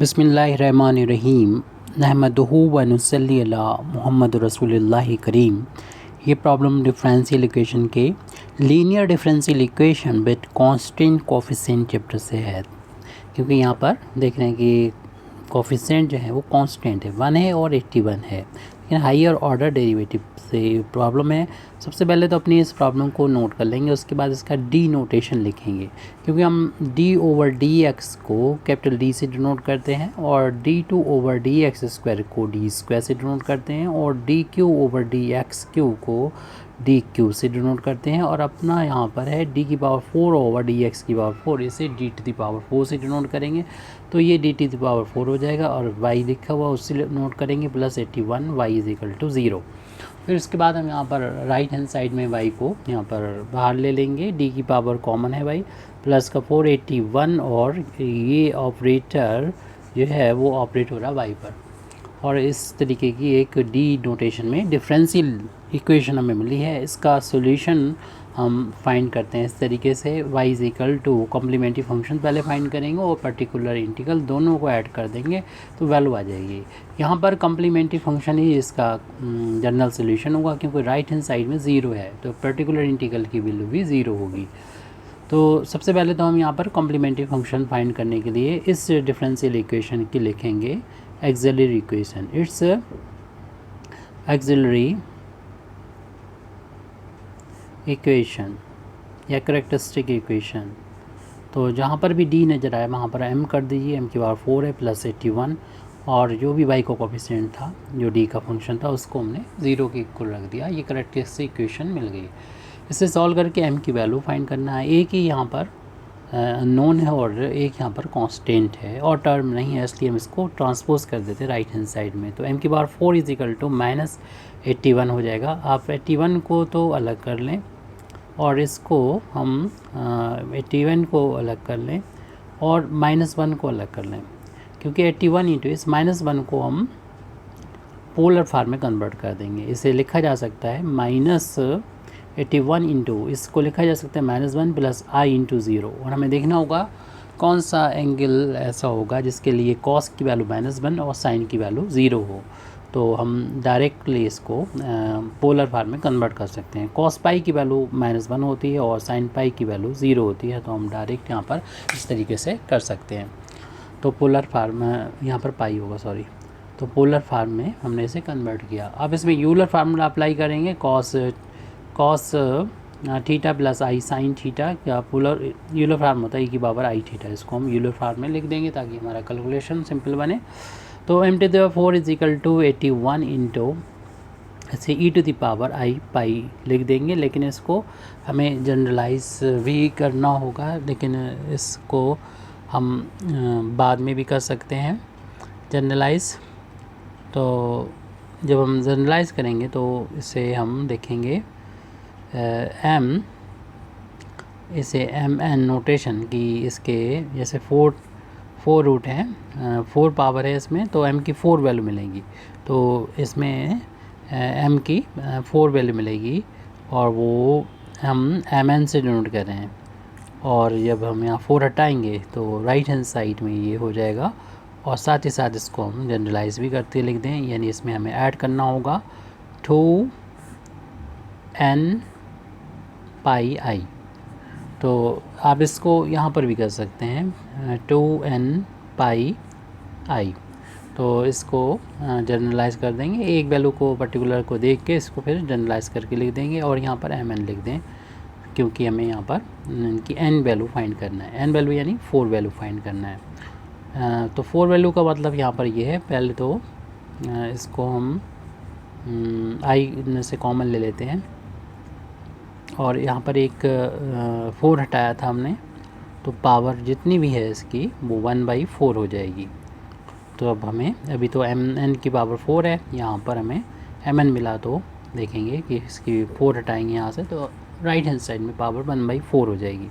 बिस्मिल्लाहिर्रहमानिर्रहीम नहमदुहु व नुसल्ली अला मुहम्मद रसूलुल्लाहि करीम। ये प्रॉब्लम डिफरेंशियल इक्वेशन के linear differential equation with constant coefficient chapter से है, क्योंकि यहाँ पर देख रहे हैं कि कोफिशिएंट जो है वो कांस्टेंट है, 1 है और 81 है, लेकिन हायर ऑर्डर डेरिवेटिव से प्रॉब्लम है। सबसे पहले तो अपनी इस प्रॉब्लम को नोट कर लेंगे, उसके बाद इसका डी नोटेशन लिखेंगे, क्योंकि हम डी ओवर डी एक्स को कैपिटल डी से डिनोट करते हैं और d two over d x square को डी स्क्वायर से डिनोट करते हैं और d cube over d x cube को डी क्यू से डिनोट करते हैं। और अपना यहाँ पर है डी की पावर 4 ओवर डी एक्स की पावर 4, इसे डी टू दी पावर 4 से डिनोट करेंगे, तो ये डी टू दी पावर 4 हो जाएगा। और y लिखा हुआ उससे नोट करेंगे plus 81, y is equal to 0। फिर उसके बाद हम यहाँ पर राइट हैंड साइड में y को यहाँ पर बाहर ले लेंगे, d की पावर कॉमन है y, प्लस का 481 और ये ऑपरेटर जो है वो ऑपरेट हो रहा है y पर। और इस तरीके की एक डी नोटेशन में डिफरेंशियल इक्वेशन हमें मिली है। इसका सॉल्यूशन हम फाइंड करते हैं इस तरीके से, y is equal to complementary function पहले फाइंड करेंगे और पर्टिकुलर इंटीग्रल दोनों को ऐड कर देंगे तो वैल्यू आ जाएगी। यहाँ पर कॉम्प्लीमेंट्री फंक्शन ही इसका जनरल सॉल्यूशन होगा, क्योंकि राइट हैंड साइड में 0 है तो पर्टिकुलर इंटीग्रल की वैल्यू भी 0 होगी। तो सबसे पहले तो हम यहाँ पर कॉम्प्लीमेंट्री फंक्शन फाइंड करने के लिए इस डिफरेंशियल इक्वेशन की लिखेंगे axillary equation. It's axillary equation या करेक्टरिस्टिक इक्वेशन। तो जहाँ पर भी डी नज़र आए वहाँ पर m कर दीजिए, m की पावर 4 है प्लस 81, और जो भी y को कोफिशिएंट था जो d का फंक्शन था उसको हमने 0 के इक्वल रख दिया। ये करेक्टरिस्टिक इक्वेशन मिल गई। इसे सॉल्व करके m की वैल्यू फाइंड करना है। एक ही यहाँ पर नोन है और एक यहाँ पर कांस्टेंट है और टर्म नहीं है, इसलिए हम इसको ट्रांसपोज कर देते हैं राइट हैंड साइड में। तो m की power 4 is equal to minus 81 हो जाएगा। आप 81 को तो अलग कर लें और इसको हम 81 को अलग कर लें और -1 को अलग कर लें, क्योंकि 81 इंटू इस -1 को हम पोलर फार्म में कन्वर्ट कर देंगे। इसे लिखा जा सकता है -81 इंटू, इसको लिखा जा सकता है -1 प्लस आई इंटू 0। और हमें देखना होगा कौन सा एंगल ऐसा होगा जिसके लिए कॉस की वैल्यू -1 और साइन की वैल्यू 0 हो। तो हम डायरेक्टली इसको पोलर फार्म में कन्वर्ट कर सकते हैं। कॉस पाई की वैल्यू -1 होती है और साइन पाई की वैल्यू 0 होती है, तो हम डायरेक्ट यहाँ पर इस तरीके से कर सकते हैं। तो पोलर फार्म यहाँ पर पाई होगा, सॉरी, तो पोलर फार्म में हमने इसे कन्वर्ट किया। अब इसमें यूलर फार्मूला अप्लाई करेंगे, कॉस थीटा प्लस आई साइन थीटा, क्या पोलर यूलर फार्म होता है e की पावर आई थीटा, इसको हम यूलर फार्म में लिख देंगे ताकि हमारा कैलकुलेशन सिंपल बने। तो m to the power 4 is equal to 81 into ऐसे e to the power i pi लिख देंगे, लेकिन इसको हमें जनरलाइज भी करना होगा, लेकिन इसको हम बाद में भी कर सकते हैं जनरलाइज। तो जब हम जनरलाइज करेंगे तो इसे हम देखेंगे इसे mn नोटेशन की, इसके जैसे 4 रूट हैं, 4 पावर है इसमें, तो m की 4 वैल्यू मिलेगी। तो इसमें m की 4 वैल्यू मिलेगी और वो हम mn से डिनोट कर रहे हैं। और जब हम यहाँ 4 हटाएंगे तो राइट हैंड साइड में ये हो जाएगा, और साथ ही साथ इसको हम जनरलाइज भी करते लिख दें, यानी इसमें हमें ऐड करना होगा 2n पाई आई। तो आप इसको यहाँ पर भी कर सकते हैं 2n पाई आई। तो इसको जनरलाइज कर देंगे, एक वैल्यू को पर्टिकुलर को देख के इसको फिर जनरलाइज करके लिख देंगे और यहाँ पर mn लिख दें, क्योंकि हमें यहाँ पर इनकी n वैल्यू फाइंड करना है। n वैल्यू यानी 4 वैल्यू फाइंड करना है। तो 4 वैल्यू का मतलब यहाँ पर ये है, पहले तो इसको हम i से कॉमन ले लेते हैं और यहाँ पर एक 4 हटाया था हमने, तो पावर जितनी भी है इसकी वो 1/4 हो जाएगी। तो अब हमें अभी तो mn की पावर 4 है, यहाँ पर हमें mn मिला, तो देखेंगे कि इसकी 4 हटाएंगे यहाँ से तो राइट हैंड साइड में पावर 1/4 हो जाएगी।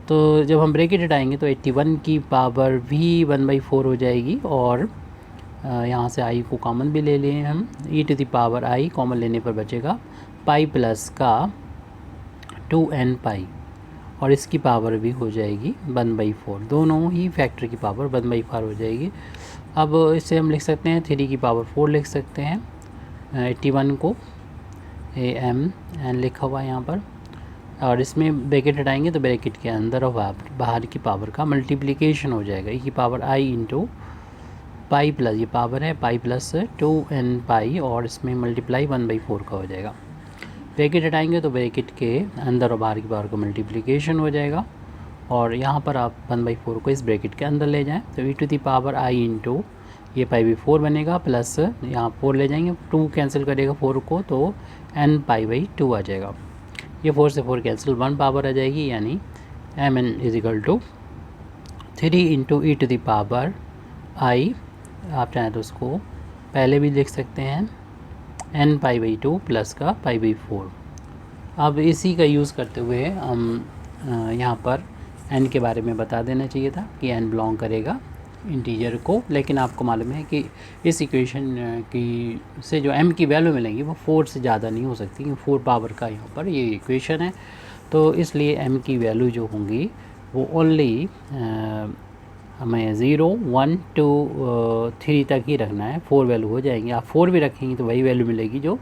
तो जब हम ब्रैकेट हटाएंगे तो 81 की पावर भी 1/4 हो जाएगी, और यहाँ से i को कॉमन भी ले लें हम, e to the power i common लेने पर बचेगा पाई प्लस का 2n पाई, और इसकी पावर भी हो जाएगी 1/4, दोनों ही फैक्टर की पावर 1/4 हो जाएगी। अब इससे हम लिख सकते हैं 3 की पावर 4 लिख सकते हैं 81 को AMN लिखा हुआ है यहाँ पर, और इसमें ब्रैकेट हटाएंगे तो ब्रैकेट के अंदर और बाहर की पावर का मल्टीप्लिकेशन हो जाएगा। e की power i into pi plus, ये पावर है पाई प्लस 2n पाई, और इसमें मल्टीप्लाई 1/4 का हो जाएगा। ब्रैकेट हटाएंगे तो ब्रैकेट के अंदर और बाहर की पावर का मल्टीप्लिकेशन हो जाएगा, और यहाँ पर आप 1/4 को इस ब्रैकेट के अंदर ले जाएं तो e to the power i into ये π/4 बनेगा, प्लस यहाँ 4 ले जाएंगे, 2 कैंसिल करेगा 4 को तो n π/2 आ जाएगा। ये 4 से 4 कैंसिल, 1 पावर आ जाएगी, यानी mn equal to 3 into e to the power i, आप चाहें तो उसको पहले भी लिख सकते हैं n π/2 प्लस का π/4। अब इसी का यूज़ करते हुए हम यहाँ पर n के बारे में बता देना चाहिए था कि n बिलोंग करेगा इंटीजर को, लेकिन आपको मालूम है कि इस इक्वेशन की से जो m की वैल्यू मिलेंगी वो 4 से ज़्यादा नहीं हो सकती, क्योंकि 4 पावर का यहाँ पर ये इक्वेशन है, तो इसलिए m की वैल्यू जो होंगी वो ओनली हमें 0 1 2 3 तक ही रखना है। 4 वैल्यू हो जाएंगी, आप 4 भी रखेंगे तो वही वैल्यू मिलेगी जो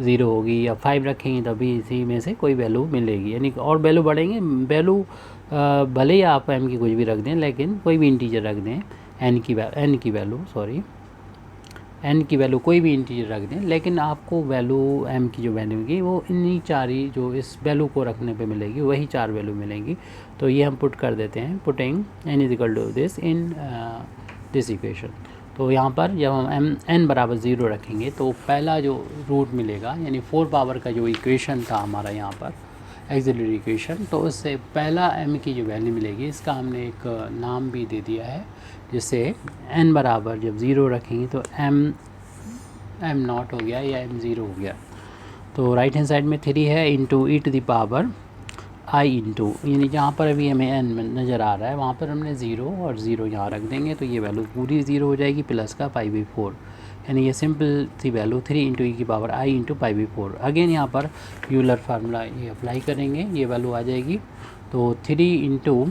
0 होगी, या 5 रखेंगे तभी इसी में से कोई वैल्यू मिलेगी, यानी और वैल्यू बढ़ेंगे। वैल्यू भले ही आप m की कुछ भी रख दें, लेकिन कोई भी इंटीजर रख दें, n की वैल्यू कोई भी इंटीजर रख दें, लेकिन आपको वैल्यू m की जो वैल्यू होगी वो इन्हीं 4 ही जो इस वैल्यू को रखने पे मिलेगी, वही 4 वैल्यू मिलेंगी। तो ये हम पुट कर देते हैं, putting n equal to this in this equation. तो यहाँ पर जब हम n बराबर 0 रखेंगे तो पहला जो रूट मिलेगा, यानी 4 पावर का जो इक्वेशन था हमारा यहाँ पर एक्सिलरी इक्वेशन, तो उससे पहला m की जो वैल्यू मिलेगी, इसका हमने एक नाम भी दे दिया है, जिससे n बराबर जब 0 रखेंगे तो m नॉट हो गया या m0 हो गया। तो राइट हैंड साइड में 3 है into e to the power i into, यानी जहाँ पर अभी हमें n नज़र आ रहा है वहाँ पर हमने 0 और 0 यहाँ रख देंगे, तो ये वैल्यू पूरी 0 हो जाएगी, प्लस का π/4, यानी ये सिंपल सी वैल्यू 3 इंटू ई की पावर i इंटू π/4। अगेन यहाँ पर यूलर फार्मूला ये अप्लाई करेंगे, ये वैल्यू आ जाएगी, तो 3 into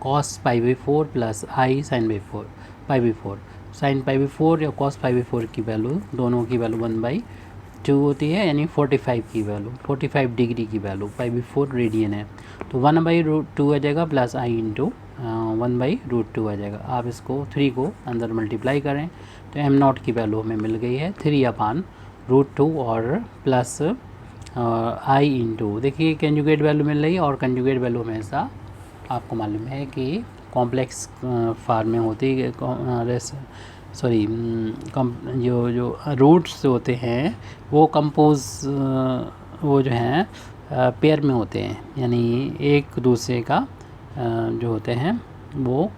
cos π/4 plus i sine π/4, sine π/4 या कॉस π/4 की वैल्यू, दोनों की वैल्यू 1/2 होती है, यानी 45 की वैल्यू, 45 डिग्री की वैल्यू, π/4 रेडियन है, तो 1/√2 आ जाएगा, प्लस i इंटू 1/√2 आ जाएगा। आप इसको 3 को अंदर मल्टीप्लाई करें तो m0 की वैल्यू हमें मिल गई है 3/√2, और प्लस i इंटू, देखिए कंजुगेट वैल्यू मिल रही है, और कंजुगेट वैल्यू हमेशा आपको मालूम है कि कॉम्प्लेक्स फॉर्म में होती है, सॉरी जो रूट्स होते हैं वो कंपोज वो जो हैं पेयर में होते हैं, यानी एक दूसरे का जो होते हैं वो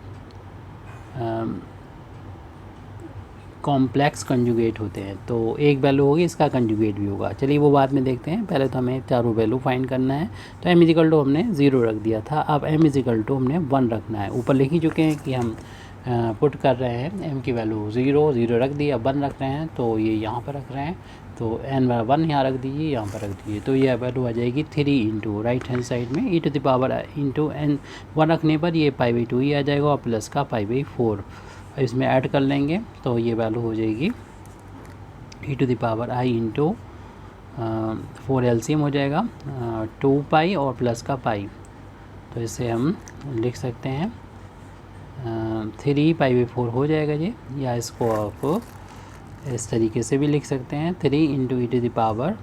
कॉम्प्लेक्स कंजुगेट होते हैं, तो एक वैल्यू होगी इसका कंजुगेट भी होगा। चलिए वो बाद में देखते हैं, पहले तो हमें चारों वैल्यू फाइंड करना है। तो m इजिकल टू हमने 0 रख दिया था, अब m इजिकल टू हमने 1 रखना है। ऊपर लिख ही चुके हैं कि हम पुट कर रहे हैं m की वैल्यू 0 रख दी, अब 1 रख रहे हैं, तो ये यहाँ पर रख रहे हैं, तो n बराबर 1 यहाँ रख दीजिए, यहाँ पर रख दीजिए, तो ये वैल्यू आ जाएगी 3 इंटू राइट हैंड साइड में e to the power into n 1 रखने पर ये π/2 ही आ जाएगा, और प्लस का π/4 इसमें ऐड कर लेंगे, तो ये वैल्यू हो जाएगी e to the power i into 4 LCM हो जाएगा 2 पाई और प्लस का पाई, तो इसे हम लिख सकते हैं 3 π/4 हो जाएगा जी, या इसको आप इस तरीके से भी लिख सकते हैं 3 into e to the power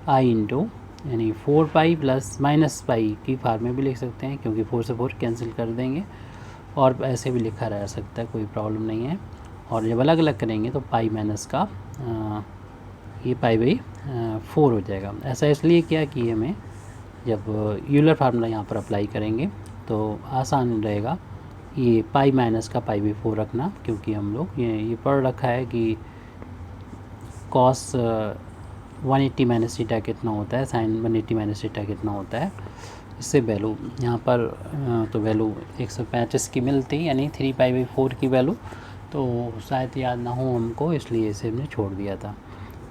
i into, यानी 4 पाई प्लस माइनस पाई की फॉर्म में भी लिख सकते हैं, क्योंकि 4 से 4 कैंसिल कर देंगे, और ऐसे भी लिखा रह सकता है, कोई प्रॉब्लम नहीं है। और जब अलग अलग करेंगे तो पाई माइनस का ये π/4 हो जाएगा। ऐसा इसलिए किया कि हमें जब यूलर फार्मूला यहाँ पर अप्लाई करेंगे तो आसान रहेगा ये पाई माइनस का π/4 रखना, क्योंकि हम लोग ये पढ़ रखा है कि कॉस 180 माइनस थीटा कितना होता है, साइन 180 माइनस थीटा कितना होता है, इससे वैल्यू यहाँ पर तो वैल्यू 135 की मिलती, यानी 3 π/4 की वैल्यू, तो शायद याद ना हो हमको, इसलिए इसे हमने छोड़ दिया था।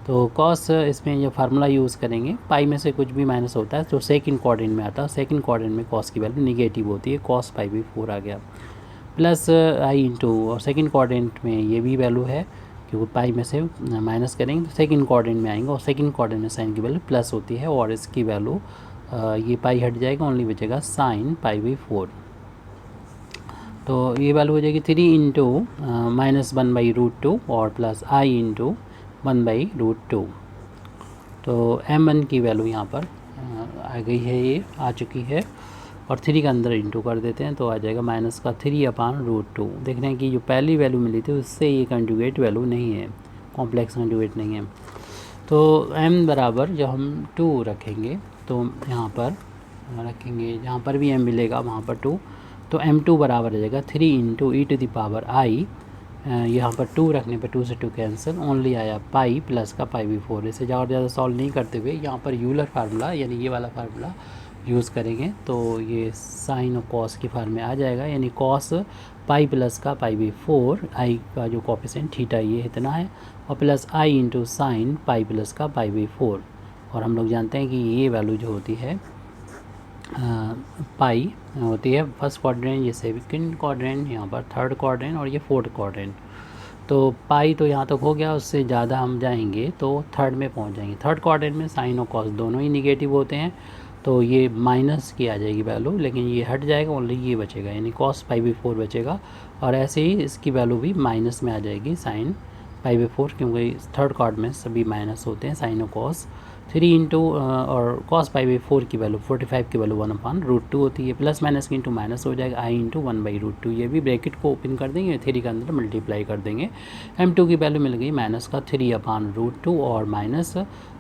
तो कॉस इसमें ये फार्मूला यूज़ करेंगे, पाई में से कुछ भी माइनस होता है तो सेकंड क्वाड्रेंट में आता है, सेकंड क्वाड्रेंट में कॉस की वैल्यू निगेटिव होती है, कॉस पाई बाई 4 आ गया, प्लस आई इंटू, और सेकंड क्वाड्रेंट में ये भी वैल्यू है क्योंकि पाई में से माइनस करेंगे तो सेकंड क्वाड्रेंट में आएंगे, और सेकंड क्वाड्रेंट में साइन की वैल्यू प्लस होती है, और इसकी वैल्यू ये पाई हट जाएगा, ओनली बचेगा साइन पाई बाई 4। तो ये वैल्यू हो जाएगी 3 इंटू -1/√2 और प्लस आई इंटू 1/√2। तो m1 की वैल्यू यहाँ पर आ गई है, ये आ चुकी है, और 3 का अंदर इंटू कर देते हैं तो आ जाएगा -3/√2। देख रहे हैं कि जो पहली वैल्यू मिली थी उससे ये कंजुगेट वैल्यू नहीं है, कॉम्प्लेक्स कंजुगेट नहीं है। तो m बराबर जब हम 2 रखेंगे तो यहाँ पर रखेंगे, जहाँ पर भी m मिलेगा वहाँ पर 2, तो m2 बराबर हो जाएगा 3 इंटू e⁻i, यहाँ पर 2 रखने पर 2 से 2 कैंसिल, ओनली आया पाई प्लस का पाई बाई 4। इसे ज़्यादा सॉल्व नहीं करते हुए यहाँ पर यूलर फार्मूला यानी ये वाला फार्मूला यूज़ करेंगे तो ये साइन और कॉस की फार्म में आ जाएगा, यानी कॉस पाई प्लस का पाई बाई 4, आई का जो कोफिशिएंट थीटा ये इतना है, और प्लस आई इंटू साइन पाई प्लस का पाई बाई 4। और हम लोग जानते हैं कि ये वैल्यू जो होती है पाई होती है फर्स्ट क्वाड्रेंट, ये सेकंड क्वाड्रेंट, यहाँ पर थर्ड क्वाड्रेंट, और ये फोर्थ क्वाड्रेंट। तो पाई तो यहाँ तक हो गया, उससे ज़्यादा हम जाएंगे तो थर्ड में पहुँच जाएंगे। थर्ड क्वाड्रेंट में साइन और कॉस दोनों ही निगेटिव होते हैं, तो ये माइनस की आ जाएगी वैल्यू, लेकिन ये हट जाएगा, ओनली ये बचेगा, यानी कॉस पाई बाई 4 बचेगा। और ऐसे ही इसकी वैल्यू भी माइनस में आ जाएगी, साइन पाई बाई 4, क्योंकि थर्ड क्वाड्रेंट में सभी माइनस होते हैं, साइन और कॉस। 3 इंटू और कॉस पाई बाई 4 की वैल्यू 45 की वैल्यू 1/√2 होती है, प्लस माइनस की इंटू माइनस हो जाएगा, आई इंटू 1/√2। ये भी ब्रैकेट को ओपन कर देंगे, 3 के अंदर मल्टीप्लाई कर देंगे। m2 की वैल्यू मिल गई माइनस का 3/√2 और माइनस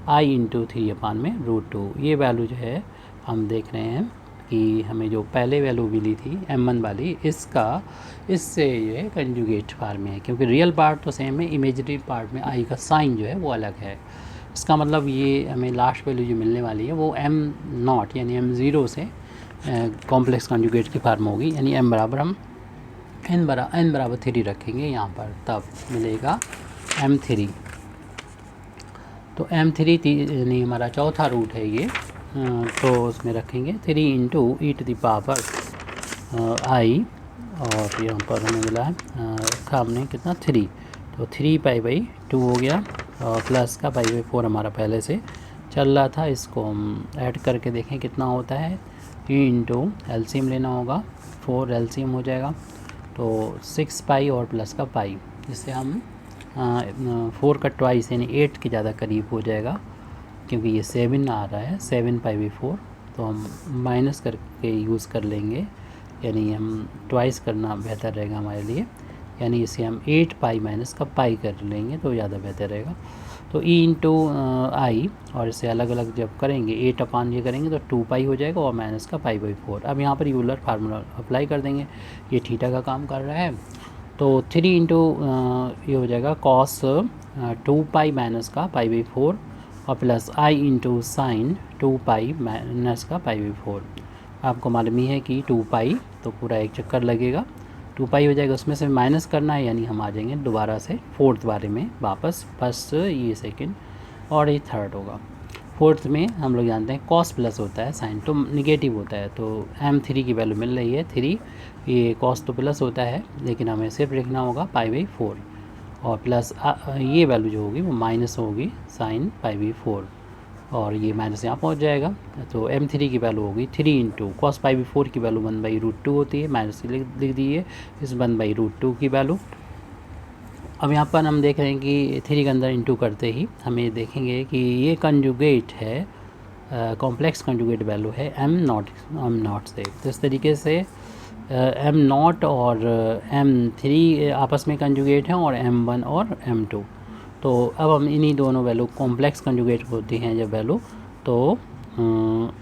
आई इंटू 3/√2। ये वैल्यू जो है हम देख रहे हैं कि हमें जो पहले वैल्यू मिली थी m1 वाली, इससे ये कंजुगेट फार्म में है, क्योंकि रियल पार्ट तो सेम है, इमेजिनरी पार्ट में आई का साइन जो है वो अलग है। इसका मतलब ये हमें लास्ट वैल्यू जो मिलने वाली है वो m0 यानी m0 से कॉम्प्लेक्स कंजुगेट की फार्म होगी, यानी m बराबर हम n बराबर 3 रखेंगे यहाँ पर, तब मिलेगा m3। तो m3 यानी हमारा चौथा रूट है ये, तो उसमें रखेंगे 3 इंटू e⁻i, और यहाँ पर हमें मिला है सामने कितना 3, तो 3 पाई बाई 2 हो गया, और प्लस का पाई बाई 4 हमारा पहले से चल रहा था, इसको हम ऐड करके देखें कितना होता है। 3 इंटू एलसीएम लेना होगा, 4 एलसीएम हो जाएगा, तो 6 पाई और प्लस का पाई, जिससे हम 4 का ट्वाइस यानी 8 के ज़्यादा करीब हो जाएगा, क्योंकि ये 7 आ रहा है, 7 पाई बाई 4, तो हम माइनस करके यूज़ कर लेंगे, यानी हम ट्वाइस करना बेहतर रहेगा हमारे लिए, यानी इसे हम 8 पाई माइनस का पाई कर लेंगे तो ज़्यादा बेहतर रहेगा। तो ई इंटू आई, और इसे अलग अलग जब करेंगे 8 अपान ये करेंगे तो 2 पाई हो जाएगा, और माइनस का पाई बाई 4। अब यहाँ पर यूलर फार्मूला अप्लाई कर देंगे, ये थीटा का काम कर रहा है, तो 3 इंटू ये हो जाएगा कॉस 2 पाई माइनस का पाई बाई 4, और प्लस आई इंटू साइन 2 पाई माइनस का पाई बाई 4। आपको मालूम ही है कि 2 पाई तो पूरा एक चक्कर लगेगा, 2 पाई हो जाएगा, उसमें से माइनस करना है, यानी हम आ जाएंगे दोबारा से फोर्थ बारे में वापस, फर्स्ट ये सेकंड और ये थर्ड होगा। फोर्थ में हम लोग जानते हैं कॉस प्लस होता है, साइन तो निगेटिव होता है, तो m3 की वैल्यू मिल रही है 3, ये कॉस तो प्लस होता है, लेकिन हमें सिर्फ लिखना होगा पाई बाई 4, और प्लस ये वैल्यू जो होगी वो माइनस होगी साइन पाई बाई 4, और ये माइनस यहाँ पहुँच जाएगा, तो m3 की वैल्यू होगी 3 इंटू कॉस पाई बाई 4 की वैल्यू 1/√2 होती है, माइनस लिख दीजिए इस 1/√2 की वैल्यू। अब यहाँ पर हम देख रहे हैं कि 3 के अंदर इंटू करते ही हमें देखेंगे कि ये कंजुगेट है, कॉम्प्लेक्स कंजुगेट वैल्यू है m0 से, तो इस तरीके से m0 और m3 आपस में कंजुगेट हैं, और m1 और m2। तो अब हम इन्हीं दोनों वैल्यू कॉम्प्लेक्स कंजुगेट होती हैं जब वैल्यू, तो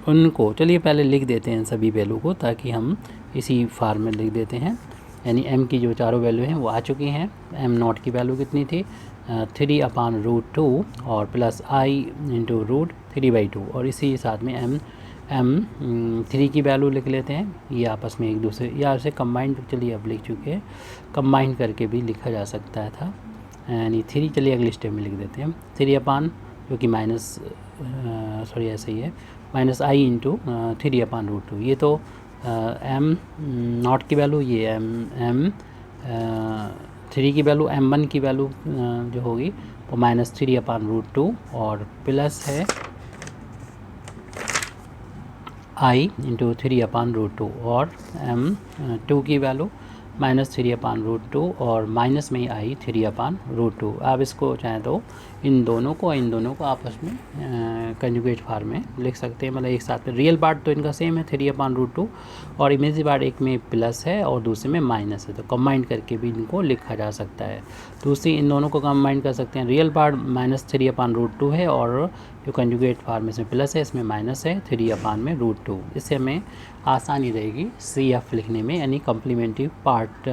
उनको चलिए पहले लिख देते हैं सभी वैल्यू को, ताकि हम इसी फार्म में लिख देते हैं। यानी m की जो चारों वैल्यू हैं वो आ चुकी हैं। m0 की वैल्यू कितनी थी 3/√2 और प्लस i इंटू रूट 3/2, और इसी साथ में m3 की वैल्यू लिख लेते हैं। ये आपस में एक दूसरे या से कंबाइन, चलिए अब लिख चुके हैं, कंबाइन करके भी लिखा जा सकता था, यानी 3, चलिए अगले स्टेप में लिख देते हैं 3 अपान जो कि ऐसे ही है -i इंटू 3 अपान √2। ये तो m नॉट की वैल्यू, ये m 3 की वैल्यू, m1 की वैल्यू जो होगी वो -3 अपान √2 और प्लस है i इंटू 3 अपान √2 और m2 की वैल्यू -3 अपान √2 और माइनस में ही आई 3 अपान √2। आप इसको चाहें तो इन दोनों को आपस में कंजुगेट फॉर्म में लिख सकते हैं, मतलब एक साथ में। रियल पार्ट तो इनका सेम है 3 अपान √2 और इमेजिनरी पार्ट एक में प्लस है और दूसरे में माइनस है, तो कंबाइन करके भी इनको लिखा जा सकता है। दूसरी इन दोनों को कंबाइन कर सकते हैं। रियल पार्ट -3 अपान √2 है और जो कंजुगेट फॉर्म इसमें प्लस है, इसमें माइनस है 3 अपान में √2। इससे हमें आसानी रहेगी CF लिखने में, यानी कम्प्लीमेंट्री पार्ट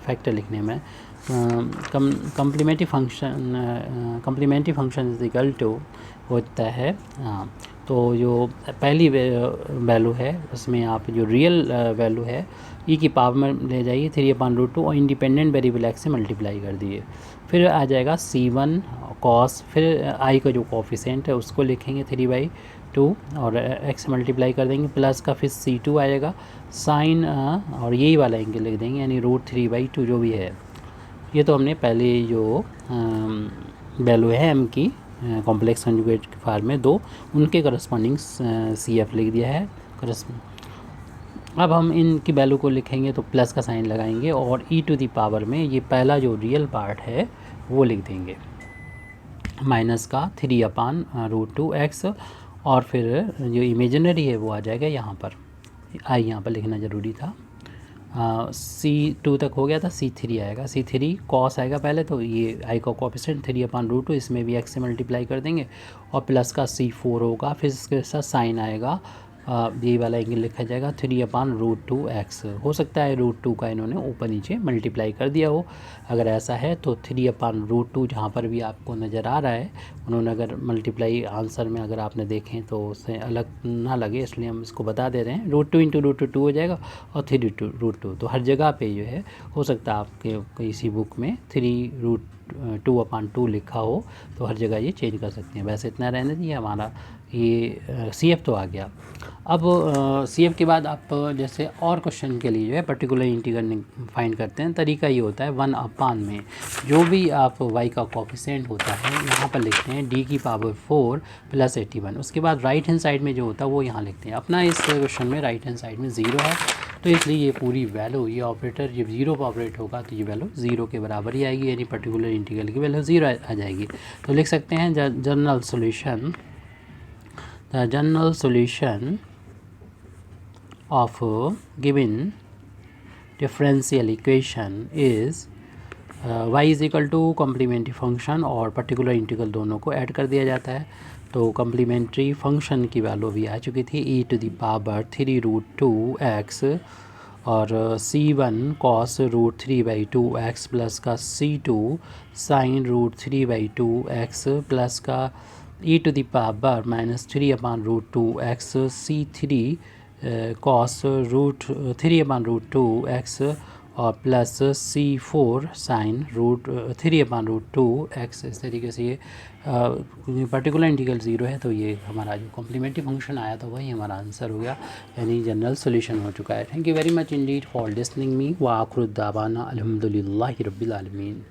फैक्टर लिखने में। Complementary function is equal to होता है, तो जो पहली वैल्यू है उसमें आप जो रियल वैल्यू है e की पावर में ले जाइए 3 अपान √2 और इंडिपेंडेंट वेरिएबल x से मल्टीप्लाई कर दिए। फिर आ जाएगा C1 cos, फिर i का जो कोफिशिएंट है उसको लिखेंगे 3/2 और x से मल्टीप्लाई कर देंगे, प्लस का फिर C2 आएगा साइन और यही वाला एंगल लिख देंगे, यानी √3/2 जो भी है। ये तो हमने पहले जो वैल्यू है m की कॉम्प्लेक्स कंजुगेट फॉर्म में दो, उनके करस्पॉन्डिंग CF लिख दिया है। अब हम इनकी वैल्यू को लिखेंगे तो प्लस का साइन लगाएंगे और e टू दी पावर में ये पहला जो रियल पार्ट है वो लिख देंगे, माइनस का 3 अपान √2x और फिर जो इमेजिनरी है वो आ जाएगा यहाँ पर, i यहाँ पर लिखना ज़रूरी था। C2 तक हो गया था, C3 आएगा, C3 कॉस आएगा पहले, तो ये i का कोफिशिएंट 3 अपान √2, इसमें भी x से मल्टीप्लाई कर देंगे और प्लस का C4 होगा, फिर इसके साथ साइन आएगा, यही वाला एंगल लिखा जाएगा 3 अपान √2x। हो सकता है √2 का इन्होंने ऊपर नीचे मल्टीप्लाई कर दिया हो, अगर ऐसा है तो 3 अपान √2 जहाँ पर भी आपको नज़र आ रहा है उन्होंने अगर मल्टीप्लाई आंसर में अगर आपने देखें तो उससे अलग ना लगे, इसलिए हम इसको बता दे रहे हैं। √2 इंटू √2 हो जाएगा और 3 √2, तो हर जगह पे जो है हो सकता है आपके किसी बुक में 3√2 अपान 2 लिखा हो, तो हर जगह ये चेंज कर सकते हैं। वैसे इतना रहने दीजिए, हमारा ये CF तो आ गया। अब CF के बाद आप जैसे और क्वेश्चन के लिए जो है पर्टिकुलर इंटीग्रल फाइंड करते हैं, तरीका ये होता है 1 अपान में जो भी आप y का कोफिशिएंट होता है यहाँ पर लिखते हैं d की पावर 4 प्लस 81। उसके बाद राइट हैंड साइड में जो होता है वो यहाँ लिखते हैं। अपना इस क्वेश्चन में राइट हैंड साइड में 0 है, तो इसलिए ये पूरी वैल्यू, ये ऑपरेटर जब 0 पर ऑपरेट होगा तो ये वैल्यू 0 के बराबर ही आएगी, यानी पर्टिकुलर इंटीग्रल की वैल्यू 0 आ जाएगी। तो लिख सकते हैं general solution, the general solution of a given differential equation is y is equal to complementary function और पर्टिकुलर इंटीग्रल दोनों को ऐड कर दिया जाता है। तो कम्प्लीमेंट्री फंक्शन की वैल्यू भी आ चुकी थी e to the power 3√2x और C1 cos √3/2x प्लस का C2 साइन √3/2x प्लस का e to the power -3 upon √2x C3 cos √3 upon √2x और plus C4 sign √3 upon √2x। इस तरीके से ये पर्टिकुलर इंटीग्रल 0 है, तो ये हमारा जो कॉम्प्लीमेंट्री फंक्शन आया था वही हमारा आंसर हो गया, यानी जनरल सॉल्यूशन हो चुका है। Thank you very much Indeed for listening me व आखिर दावाना अल्हम्दुलिल्लाहि रब्बिल आलमीन।